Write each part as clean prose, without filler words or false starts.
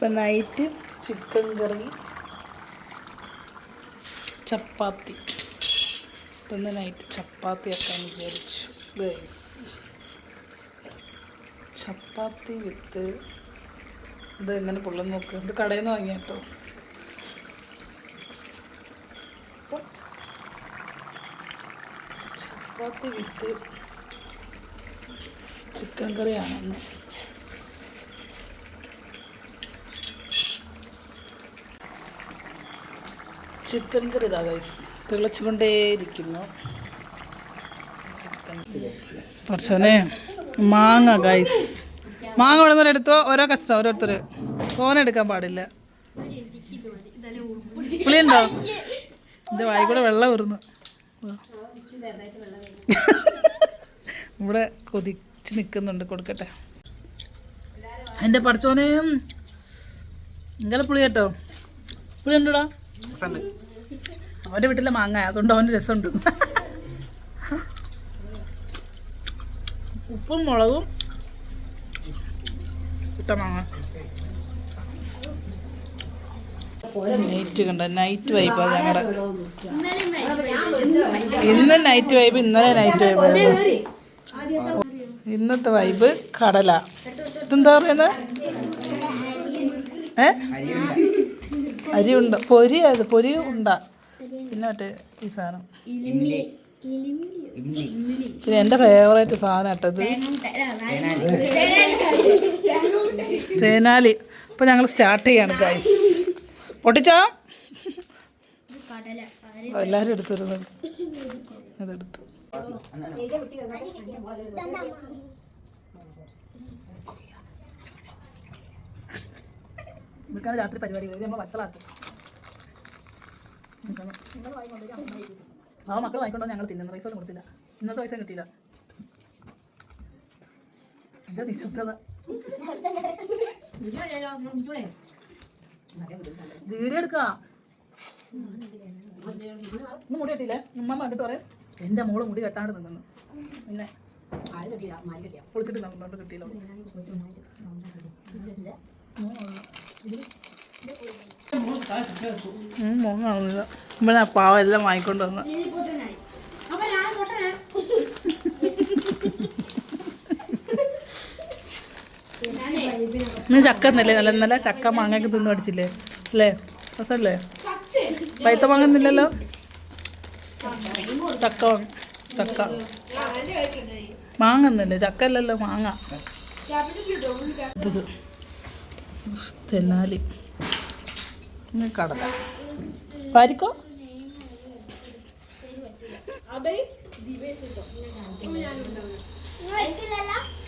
ഇപ്പം night chicken കറി ചപ്പാത്തി. ഇപ്പം night ചപ്പാത്തി ആക്കാമെന്ന് വിചാരിച്ചു ഗൈസ്. ചപ്പാത്തി വിത്ത് ഇത് എങ്ങനെ പൊള്ളം നോക്ക്. ഇത് കടയിൽ നിന്ന് വാങ്ങിയ കേട്ടോ. ചപ്പാത്തി വിത്ത് ചിക്കൻ കറിയാണെന്ന്. ചിക്കൻ കറി ഇതാ ഗൈസ് തിളച്ചുകൊണ്ടേയിരിക്കുന്നു. കുറച്ചോനെ മാങ്ങ ഗൈസ്, മാങ്ങ ഇവിടെ നിന്ന് എടുത്തോ. ഓരോ കഷ്ടം ഓരോരുത്തർ എടുക്കാൻ പാടില്ല. പുളിയുണ്ടോ? എൻ്റെ വായി കൂടെ വെള്ളം വരുന്നു. ഇവിടെ കൊതിച്ച് നിൽക്കുന്നുണ്ട്, കൊടുക്കട്ടെ. എൻ്റെ പഠിച്ചോനെയും ഇങ്ങനെ പുളി കേട്ടോ. പുളി ഉണ്ടോടാ? അവൻ്റെ വീട്ടിലെ മാങ്ങ, അതുകൊണ്ട് അവൻ്റെ രസമുണ്ട്. ഉപ്പും മുളകും ഇട്ട മാങ്ങ. നൈറ്റ് കണ്ട, നൈറ്റ് വൈബാണ് ഞങ്ങളുടെ. ഇന്ന് നൈറ്റ് വൈബ്, ഇന്നലെ നൈറ്റ് വൈബ്. ഇന്നത്തെ വൈബ് കടല. ഇതെന്താ പറയുന്നത്? അരി ഉണ്ട, പൊരി. അത് പൊരി ഉണ്ട. പിന്നെ മറ്റേ ഈ സാധനം, പിന്നെ എൻ്റെ ഫേവറേറ്റ് സാധനം കേട്ടത് തേനാലി. ഇപ്പം ഞങ്ങൾ സ്റ്റാർട്ട് ചെയ്യാണ് ഗൈസ്. പൊട്ടിച്ചോ? എല്ലാവരും എടുത്തിരുന്നത് അതെടുത്തു. ഇതൊക്കെയാണ് രാത്രി പരിപാടി. നമ്മൾ വഷളാക്കും. ആ മക്കൾ വാങ്ങിക്കൊണ്ടോ ഞങ്ങൾ തിന്നുന്ന പൈസ ഒന്നും കൊടുത്തില്ല. ഇന്നത്തെ പൈസ കിട്ടിയില്ല. എൻ്റെ നിശബ്ദത. വീഡിയോ എടുക്കാ. ഇന്ന് മുടി കെട്ടിയില്ലേ? ഉമ്മ കണ്ടിട്ട് പറയാം എൻ്റെ മോള് മുടി കെട്ടാണ്ട് നിന്നു. പിന്നെ പൊളിച്ചിട്ട് നമ്മളോട്ട് കിട്ടിയില്ല. മോങ്ങാവുന്നില്ല. ഇവിടെ പാവം എല്ലാം വാങ്ങിക്കൊണ്ട് വന്ന്. ഇന്ന് ചക്ക എന്നല്ലേ? നല്ല നല്ല ചക്ക മാങ്ങയൊക്കെ തിന്നു പഠിച്ചില്ലേ അല്ലേ? രസമല്ലേ? പൈത്ത മാങ്ങുന്നില്ലല്ലോ. ചക്ക ചക്ക മാങ്ങന്നല്ലേ? ചക്ക അല്ലല്ലോ, മാങ്ങ. ഇത് തെന്നാലി കടല പാരിക്കോ.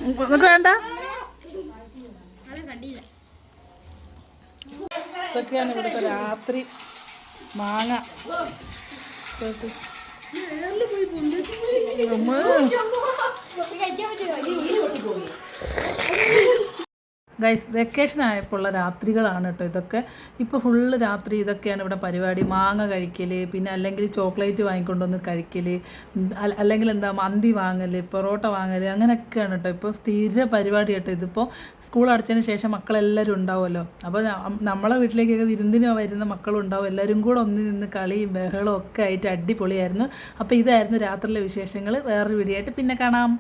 നിങ്ങൾക്ക് വേണ്ട? ഇതൊക്കെയാണ് ഇവിടുത്തെ രാത്രി മാങ്ങ. ഗൈസ്, വെക്കേഷൻ ആയപ്പോൾ ഉള്ള രാത്രികളാണ് കേട്ടോ ഇതൊക്കെ. ഇപ്പോൾ ഫുള്ള് രാത്രി ഇതൊക്കെയാണ് ഇവിടെ പരിപാടി. മാങ്ങ കഴിക്കൽ, പിന്നെ അല്ലെങ്കിൽ ചോക്ലേറ്റ് വാങ്ങിക്കൊണ്ടുവന്ന് കഴിക്കൽ, അല്ലെങ്കിൽ എന്താ മന്തി വാങ്ങൽ, പൊറോട്ട വാങ്ങൽ, അങ്ങനെയൊക്കെയാണ് കേട്ടോ ഇപ്പോൾ സ്ഥിര പരിപാടി കേട്ടോ. ഇതിപ്പോൾ സ്കൂൾ അടച്ചതിന് ശേഷം മക്കളെല്ലാവരും ഉണ്ടാവുമല്ലോ. അപ്പോൾ നമ്മളെ വീട്ടിലേക്കൊക്കെ വിരുന്നിന് വരുന്ന മക്കളും ഉണ്ടാവും. എല്ലാവരും കൂടെ ഒന്നിൽ നിന്ന് കളിയും ബഹളവും ഒക്കെ ആയിട്ട് അടിപൊളിയായിരുന്നു. അപ്പോൾ ഇതായിരുന്നു രാത്രിയിലെ വിശേഷങ്ങൾ. വേറൊരു വീഡിയോ ആയിട്ട് പിന്നെ കാണാം.